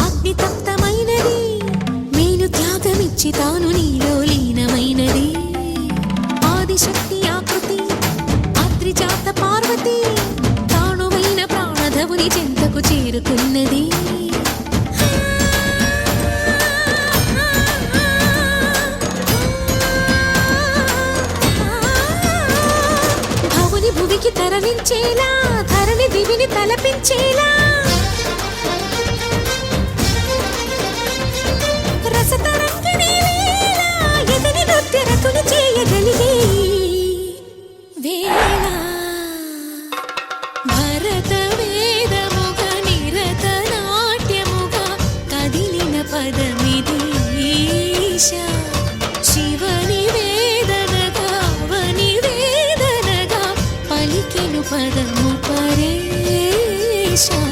అగ్నితప్తమైనది మేను త్యాగమిచ్చి తాను నీలో లీనమైనది ఆదిశక్తి ఆకృతి అద్రిజాత పార్వతి తానువైన ప్రాణధవుని చెంతకు చేరుకున్నది భవుని భువికి తరలించేలా ధరణి దివిని తలపించేలా రసతరంగిణి వేళ ఎదిని నృత్యరతులు చేయగలిగే వేళ భరత వేదముగ నిరత నాట్యముగ కదిలిన పదమిది ఈశా శివని వేదనగా వని వేదనగా పలికెను పదము పరేశా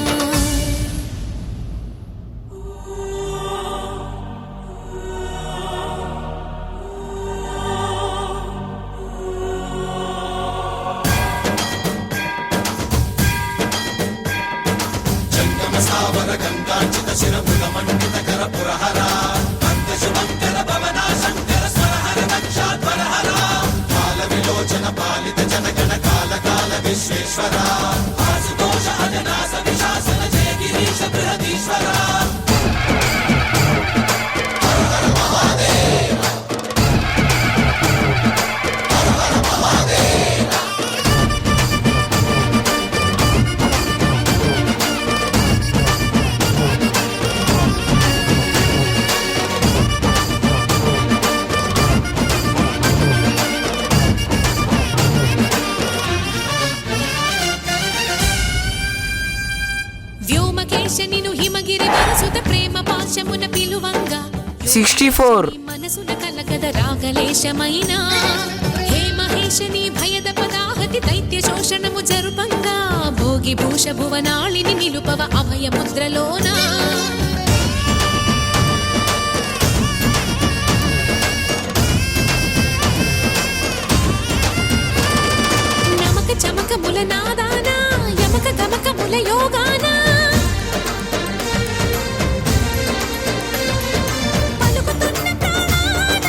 వ్యోమకేశనిను హిమగిరి వరసుత ప్రేమ పాశమున పిలువంగా 64 మనసున కలకద రాగలేశమైనా హే మహేశని భయద పదాహతి దైత్య శోషణము జరుపంగా భోగి భూష భువనాళిని నిలుపవ అభయ ముద్రలోన చమకముల నాదాన యమక గమకముల యోగాన పలుకుతున్న ప్రాణాన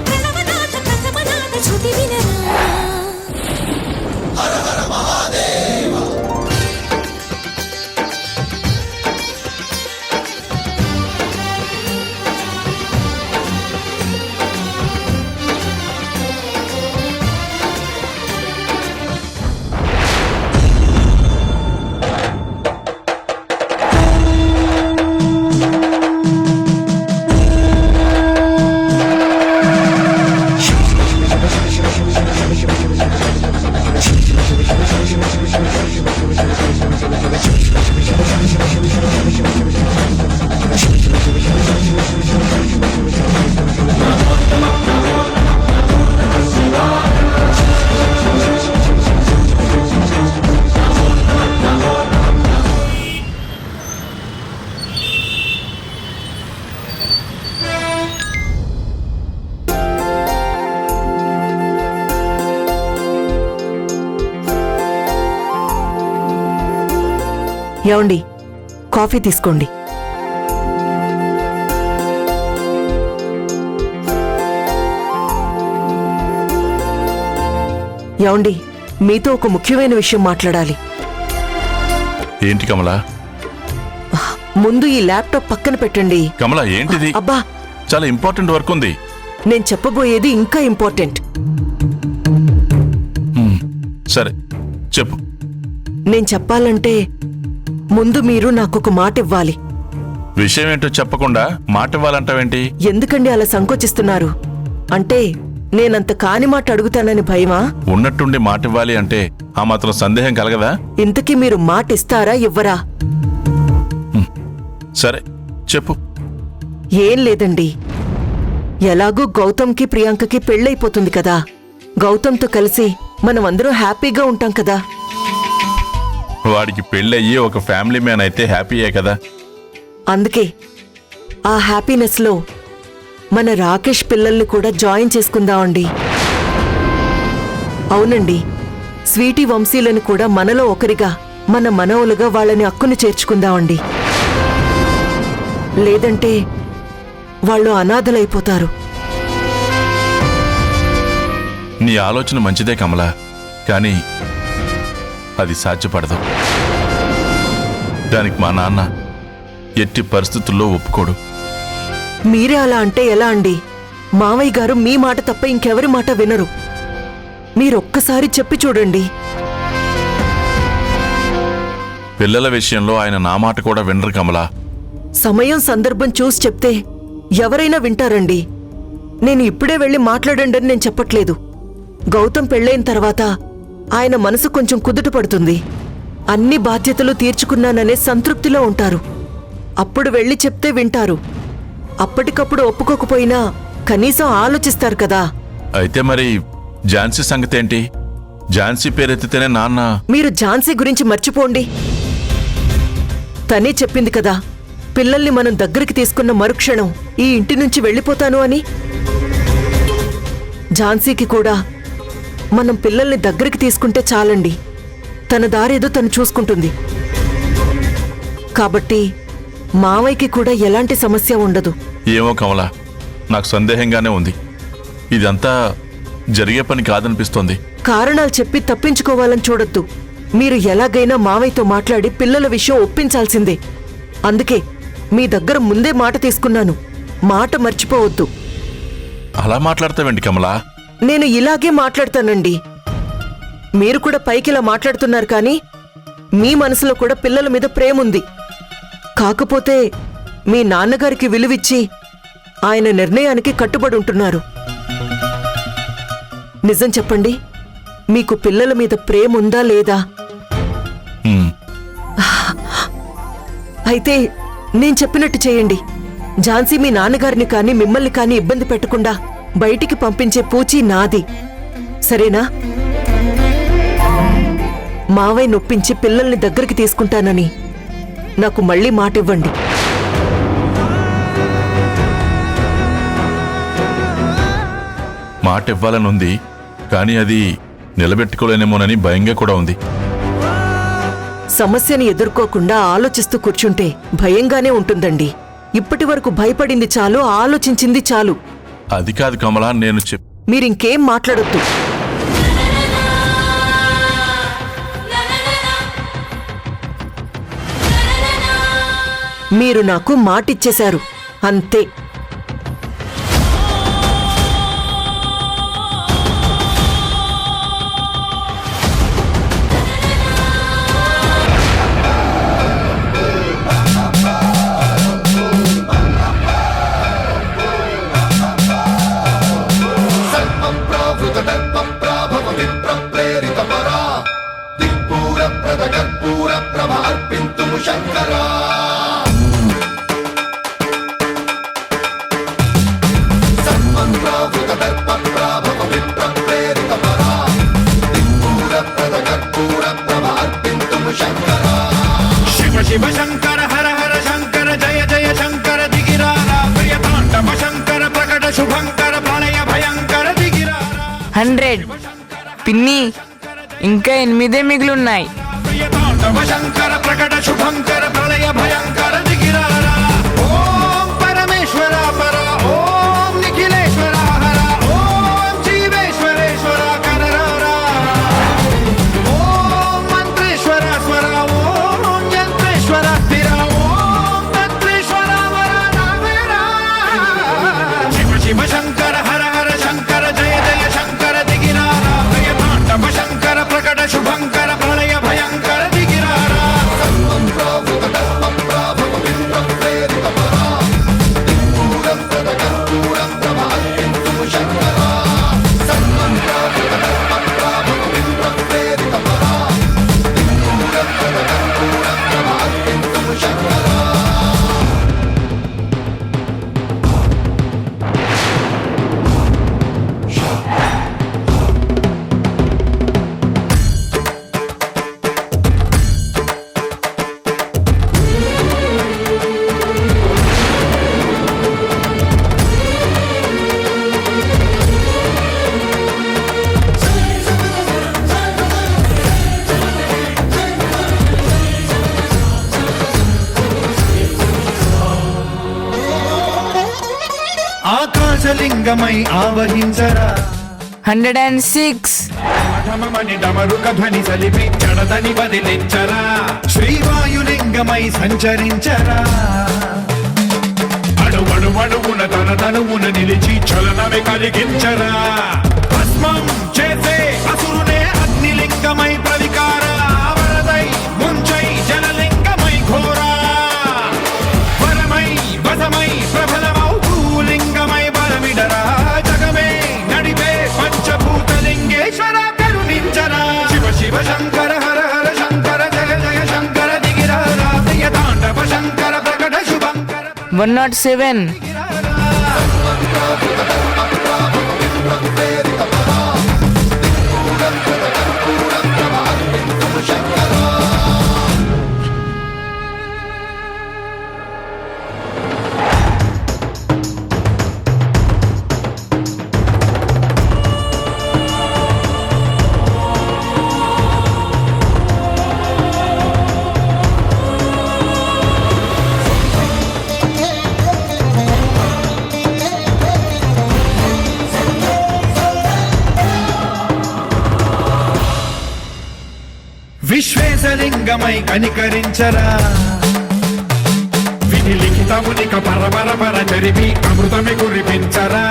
ప్రణవనాథ ప్రథమనాథ శృతి వినరా. ఏమండి, కాఫీ తీసుకోండి. ఏమండి, మీతో ఒక ముఖ్యమైన విషయం మాట్లాడాలి. ఏంటి కమలా? ముందు ఈ ల్యాప్టాప్ పక్కన పెట్టండి. కమలా, ఏంటిది? అబ్బా, చాలా ఇంపార్టెంట్ వర్క్ ఉంది. నేను చెప్పబోయేది ఇంకా ఇంపార్టెంట్. సరే చెప్పు. నేను చెప్పాలంటే ముందు మీరు నాకొక మాట ఇవ్వాలి. విషయం ఏంటో చెప్పకుండా మాట ఇవ్వాలంటావేంటి? ఎందుకండి అలా సంకోచిస్తున్నారు? అంటే నేనంత కాని మాట అడుగుతానని భయమా? ఉన్నట్టుండి మాట ఇవ్వాలి అంటే ఆ మాత్రం సందేహం కలగదా? ఇంతకీ మీరు మాట ఇస్తారా ఇవ్వరా? సరే చెప్పు. ఏం లేదండి, ఎలాగూ గౌతమ్కి ప్రియాంకకి పెళ్ళైపోతుంది కదా. గౌతమ్తో కలిసి మనమందరం హ్యాపీగా ఉంటాం కదా. వాడికి పెళ్ళయ్యి ఒక ఫ్యామిలీ మ్యాన్ అయితే హ్యాపీయే కదా. అందుకే ఆ హ్యాపీనెస్ లో మన రాకేష్ పిల్లల్ని కూడా జాయిన్ చేసుకుందామండి. అవునండి, స్వీటీ వంశీలను కూడా మనలో ఒకరిగా, మన మనవులుగా వాళ్ళని అక్కును చేర్చుకుందామండి. లేదంటే వాళ్ళు అనాథలైపోతారు. నీ ఆలోచన మంచిదే కమలా, కానీ అది సాధ్యపడదు. దానికి మా నాన్న ఎట్టి పరిస్థితుల్లో ఒప్పుకోడు. మీరే అలా అంటే ఎలా అండి? మావయ్య గారు మీ మాట తప్ప ఇంకెవరి మాట వినరు. మీరొక్కసారి చెప్పి చూడండి. పిల్లల విషయంలో ఆయన నా మాట కూడా వినరు కమలా. సమయం సందర్భం చూసి చెప్తే ఎవరైనా వింటారండి. నేను ఇప్పుడే వెళ్ళి మాట్లాడండి అని నేను చెప్పట్లేదు. గౌతమ్ పెళ్ళైన తర్వాత ఆయన మనసు కొంచెం కుదుట పడుతుంది. అన్ని బాధ్యతలు తీర్చుకున్నాననే సంతృప్తిలో ఉంటారు. అప్పుడు వెళ్ళి చెప్తే వింటారు. అప్పటికప్పుడు ఒప్పుకోకపోయినా కనీసం ఆలోచిస్తారు కదా. అయితే మరి ఝాన్సీ సంగతేంటి? ఝాన్సీ పేరెత్తితేనే నాన్న. మీరు ఝాన్సీ గురించి మర్చిపోండి. తనే చెప్పింది కదా, పిల్లల్ని మనం దగ్గరికి తీసుకున్న మరుక్షణం ఈ ఇంటి నుంచి వెళ్ళిపోతాను అని. ఝాన్సీకి కూడా మనం పిల్లల్ని దగ్గరికి తీసుకుంటే చాలండి. తన దారేదో తను చూసుకుంటుంది. కాబట్టి మావయ్యకి కూడా ఎలాంటి సమస్య ఉండదు. ఏమో కమలా, నాకు సందేహంగానే ఉంది. ఇదంతా జరిగే పని కాదనిపిస్తోంది. కారణాలు చెప్పి తప్పించుకోవాలని చూడొద్దు. మీరు ఎలాగైనా మావయ్యతో మాట్లాడి పిల్లల విషయం ఒప్పించాల్సిందే. అందుకే మీ దగ్గర ముందే మాట తీసుకున్నాను. మాట మర్చిపోవద్దు. అలా మాట్లాడతావేంటి కమలా? నేను ఇలాగే మాట్లాడతానండి. మీరు కూడా పైకిలా మాట్లాడుతున్నారు, కానీ మీ మనసులో కూడా పిల్లల మీద ప్రేముంది. కాకపోతే మీ నాన్నగారికి విలువిచ్చి ఆయన నిర్ణయానికి కట్టుబడి ఉంటున్నారు. నిజం చెప్పండి, మీకు పిల్లల మీద ప్రేముందా లేదా? అయితే నేను చెప్పినట్టు చేయండి. ఝాన్సీ మీ నాన్నగారిని కానీ మిమ్మల్ని కానీ ఇబ్బంది పెట్టకుండా బయటికి పంపించే పూచీ నాది. సరేనా? మావయ్య నొప్పించి పిల్లల్ని దగ్గరికి తీసుకుంటానని నాకు మళ్ళీ మాట ఇవ్వండి. మాట ఇవ్వాలనుంది, కానీ అది నిలబెట్టుకోలేనేమోనని భయంగా కూడా ఉంది. సమస్యని ఎదుర్కోకుండా ఆలోచిస్తూ కూర్చుంటే భయంగానే ఉంటుందండి. ఇప్పటి వరకు భయపడింది చాలు, ఆలోచించింది చాలు. అది కాదు కమలా, నేను మీరింకేం మాట్లాడొద్దు. మీరు నాకు మాటిచ్చేశారు, అంతే. శివ శంకర హర హర శంకర జయ జయ శంకర దిగిరారా ప్రియతాండవ శంకర ప్రకట శుభంకర ప్రళయ భయంకర దిగిరారా 100. పిన్ని ఇంకా 8 మిగిలిన్నాయి. ప్రియతాండవ శంకర ప్రకట శుభంకర ప్రళయ భయంకర దిగిరారా. ఓం పరమేశ్వర పర ఓం నిఖిలేశ్వర హర ఓం జీవేశ్వరేశ్వర కరరారా. ఓం మంత్రేశ్వర స్వర ఓం యంత్రేశ్వర స్థిర ఓం తంత్రేశ్వర వర నావేరా. శివ శివ శంకర హర హర శంకర జయ జయ శంకర దిగిరారా ప్రియతాండవ శంకర ప్రకట శుభంకర ప్రళయ భయంకర దిగిరారా. ఆకాశలింగమై ఆవహించరా 106. ఢమమని డమరుక ధ్వని సలిపి జడదని వదిలించరా. శ్రీవాయులింగమై సంచరించరా. అడువడువడువున తన తనువున నిలిచి చలనమే కలిగించరా. భస్మం చేసే అసురునే అగ్నిలింగమై ప్రవికార వరదై ముంచై జలలింగమై ఘోరా. వరమై వసమై ప్రబలమౌ భూలింగమై బలమిడరా. జగమే నడిపే పంచభూతలింగేశ్వర కరుణించరా. శివ శివ శంకర హర హర శంకర జయ జయ శంకర దిగిరారా ప్రియతాండవ శంకర ప్రకట శుభంకర 107. విశ్వేశలింగమై కనికరించరా. విధి లిఖితమునిక పరపర పర జరిపి అమృతమి కురిపించరా.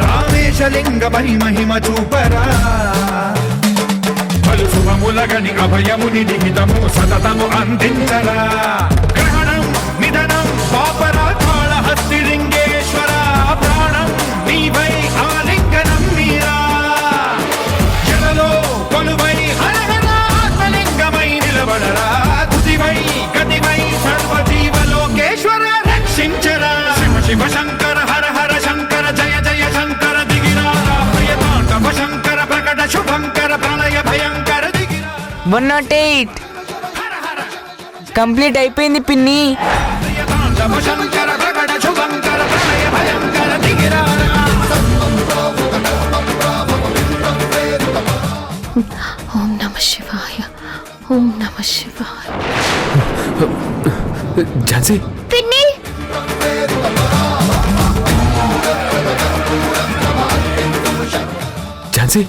రామేశలింగమై మహిమ చూపరా. పలు శుభములగని అభయముని లిఖితము సతతము అందించరా. గ్రహణం నిధనం పాపరా కాళహస్తి లింగేశ్వర ప్రాణం నీవై ఆలింగనం మీరా. జలలో కొలువై హర హర ఆత్మలింగమై నిలబడరా. తుదివై గతివై సర్వజీవలోకేశ్వర రక్షించరా. శివ శివ శంకర హర హర శంకర జయ జయ శంకర దిగిరారా ప్రియతాండవ శంకర ప్రకట శుభంకర ప్రళయ భయంకర దిగిరా. 108. కంప్లీట్ అయిపోయింది పిన్ని. ప్రియతాండవ శంకర ప్రకట శుభంకర ప్రళయ భయంకర దిగిరారా. ఓం నమః శివాయ. ఓం నమః శివాయ. ఝాన్సీ పిన్ని ఝాన్సీ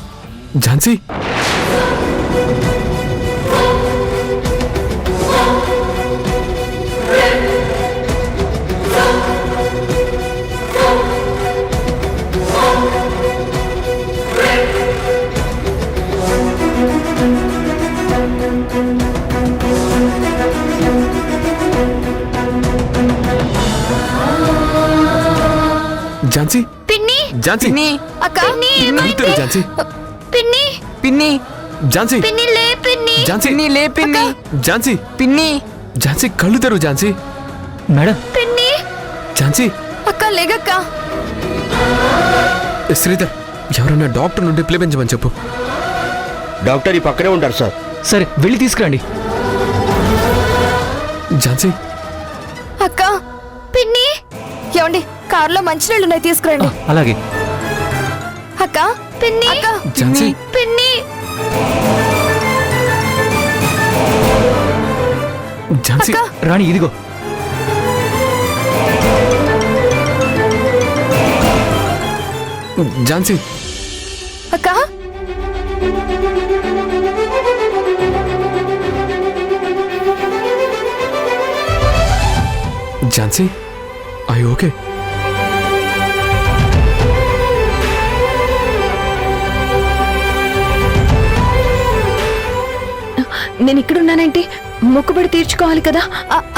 ఝాన్సీ ఝాన్సీ పిన్ని ఝాన్సీ పిన్ని అక్క పిన్ని కళ్ళు తెరువు, ఝాన్సీ పిన్ని పిన్ని ఝాన్సీ పిన్ని లే పిన్ని ఝాన్సీ పిన్ని లే పిన్ని ఝాన్సీ పిన్ని ఝాన్సీ కళ్ళు తెరువు ఝాన్సీ మేడం పిన్ని ఝాన్సీ అక్క లేగక్క. శ్రీధర్ ఎవరన్నా డాక్టర్ నుండి పిలిపించమని చెప్పు. డాక్టర్ ఈ పక్కనే ఉంటారు సార్. సరే వెళ్ళి తీసుకురండి. ఝాన్సీ అక్క పిన్ని ఏమండి కార్లో మంచినీళ్ళు ఉన్నాయి తీసుకురండి. అలాగే. అక్క పిన్ని ఝాన్సీ పిన్ని ఝాన్సీ రాణి ఇదిగో. ఝాన్సీ అక్క ఝాన్సీ ఐ ఓకే. నేను ఇక్కడున్నానంటే మొక్కుబడి తీర్చుకోవాలి కదా.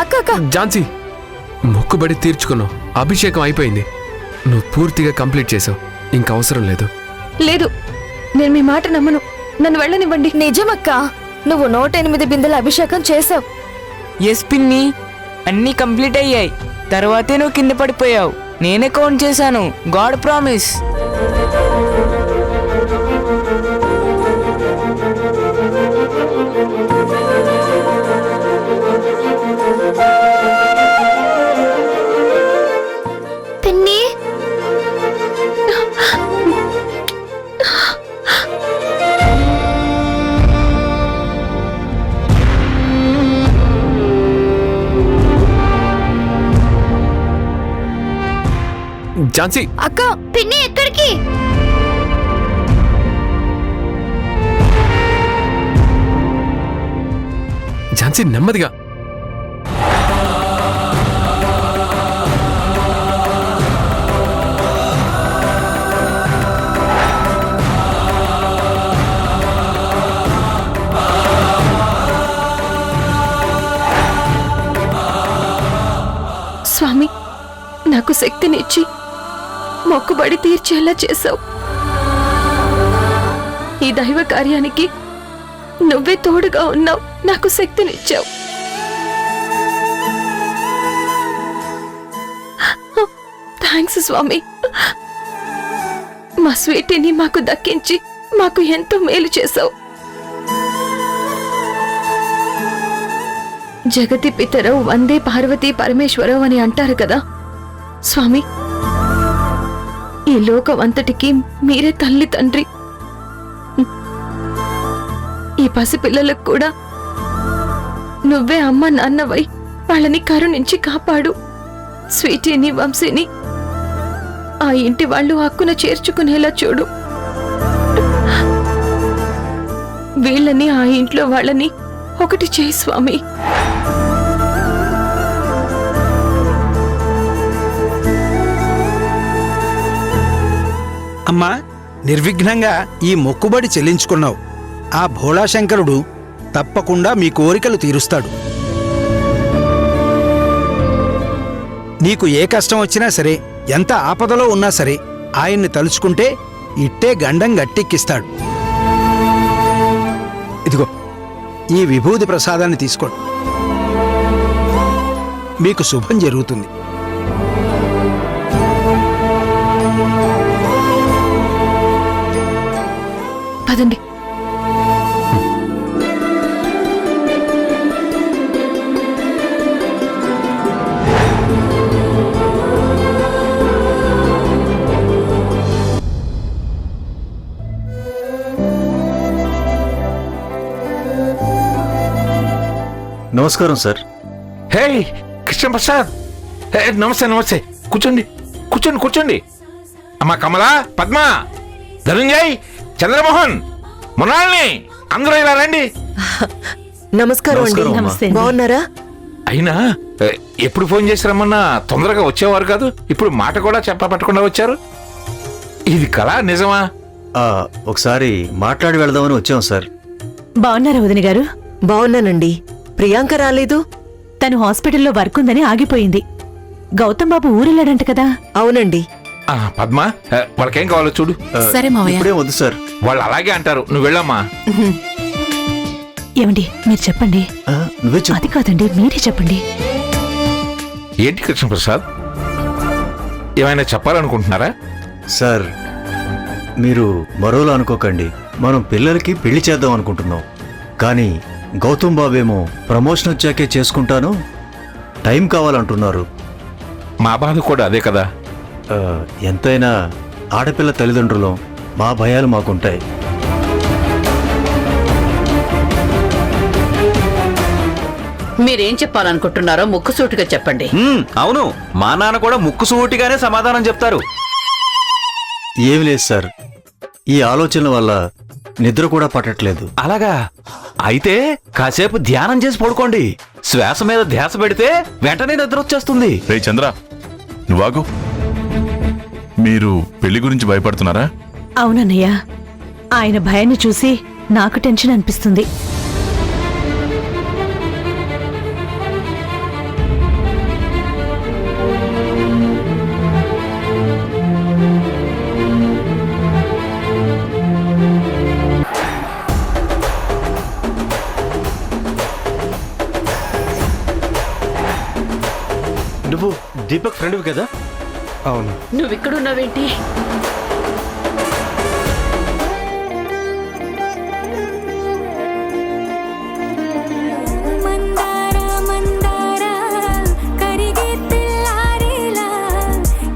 అక్క అక్క ఝాన్సీ మొక్కుబడి తీర్చుకున్నావు, అభిషేకం అయిపోయింది, నువ్వు పూర్తిగా కంప్లీట్ చేసావు, ఇంకా అవసరం లేదు. లేదు నేను మీ మాట నమ్మను, నన్ను వెళ్ళనివ్వండి. నిజమక్క నువ్వు 108 బిందెల అభిషేకం చేసావు. ఎస్ పిన్ని అన్నీ కంప్లీట్ అయ్యాయి. తర్వాతే నువ్వు కింద పడిపోయావు. నేనే కౌంట్ చేశాను. God promise. పిన్ని ఝాన్సీ అక్క పిన్ని ఎక్కడికి? ఝాన్సీ నెమ్మదిగా. స్వామి నాకు శక్తినిచ్చి మొక్కుబడి తీర్చేలా చేశావు. ఈ దైవ కార్యానికి నువ్వే తోడుగా ఉన్నావు, నాకు శక్తినిచ్చావు. థ్యాంక్స్ స్వామి. మా స్వీటీని మాకు దక్కించి మాకు ఎంతో మేలు చేశావు. జగతి పితరవు వందే పార్వతీ పరమేశ్వరవు అని అంటారు కదా స్వామి. ఈ లోకం అంతటికి మీరే తల్లి తండ్రి. ఈ పసిపిల్లలకు కూడా నువ్వే అమ్మ నాన్నవై వాళ్ళని కరుణించి కాపాడు. స్వీటీని వంశీని ఆ ఇంటి వాళ్ళు హక్కున చేర్చుకునేలా చూడు. వీళ్ళని ఆ ఇంట్లో వాళ్ళని ఒకటి చేయి స్వామి. అమ్మా నిర్విఘ్నంగా ఈ మొక్కుబడి చెల్లించుకున్నావు. ఆ భోళాశంకరుడు తప్పకుండా మీ కోరికలు తీరుస్తాడు. నీకు ఏ కష్టం వచ్చినా సరే, ఎంత ఆపదలో ఉన్నా సరే, ఆయన్ని తలుచుకుంటే ఇట్టే గండం గట్టెక్కిస్తాడు. ఇదిగో ఈ విభూది ప్రసాదాన్ని తీసుకోండి, మీకు శుభం జరుగుతుంది. పదండి. నమస్కారం సార్. హే కృష్ణప్రసాద్, హే నమస్తే నమస్తే, కూర్చోండి కూర్చోండి కూర్చోండి. అమ్మా కమల, పద్మ, ధనుంజయ్, చంద్రమోహన్, మునాల్ని అందరూ ఇలా రండి. నమస్కారం అండి. నమస్కారం, అమ్మా. నమస్తే. బాగున్నారా? అయినా ఎప్పుడు ఫోన్ చేసి రమ్మన్నా తొందరగా వచ్చేవారు కాదు, ఇప్పుడు మాట కూడా చెప్పపట్టకుండా వచ్చారు. ఇది కళ నిజమా? ఒకసారి మాట్లాడి వెళదామని వచ్చాం సార్. బాగున్నారా వదిన గారు? బాగున్నానండి. ప్రియాంక రాలేదు? తను హాస్పిటల్లో వర్క్ ఉందని ఆగిపోయింది. గౌతమ్ బాబు ఊరెళ్ళాడంట కదా? అవునండి. పద్మ, వాళ్ళకేం కావాలో చూడు. సరే మావయ్య. ఇప్పుడే వద్దు సార్. వాళ్ళు అలాగే అంటారు, నువ్వు వెళ్ళమ్మా. ఏమండి మీరు చెప్పండి. నువ్వే చెప్పు. అది కాదండి, మీరే చెప్పండి. ఏంటి కృష్ణప్రసాద్, ఏమైనా చెప్పాలనుకుంటున్నారా? సార్, మీరు మరోలా అనుకోకండి. మనం పిల్లలకి పెళ్లి చేద్దాం అనుకుంటున్నాం. కానీ గౌతమ్ బాబేమో ప్రమోషన్ వచ్చాకే చేసుకుంటాను, టైం కావాలంటున్నారు. మా బాధ కూడా అదే కదా. ఎంతైనా ఆడపిల్ల తల్లిదండ్రులం, మా భయాలు మాకుంటాయి. మీరేం చెప్పాలనుకుంటున్నారో ముక్కుసూటిగా చెప్పండి. అవును, మా నాన్న కూడా ముక్కుసూటిగానే సమాధానం చెప్తారు. ఏమి లేదు సార్, ఈ ఆలోచన వల్ల నిద్ర కూడా పట్టట్లేదు. అలాగా? అయితే కాసేపు ధ్యానం చేసి పడుకోండి. శ్వాస మీద ధ్యాస పెడితే వెంటనే నిద్ర వచ్చేస్తుంది. రే చంద్ర, నువ్వాగు. మీరు పెళ్లి గురించి భయపడుతున్నారా? అవునన్నయ్య, ఆయన భయాన్ని చూసి నాకు టెన్షన్ అనిపిస్తుంది. నువ్వు దీపక్ ఫ్రెండ్వి కదా? అవును. నువ్విక్కడున్నావేంటి?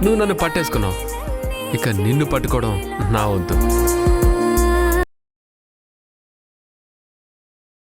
నువ్వు నన్ను పట్టేసుకున్నావు, ఇక నిన్ను పట్టుకోవడం నా వద్దు.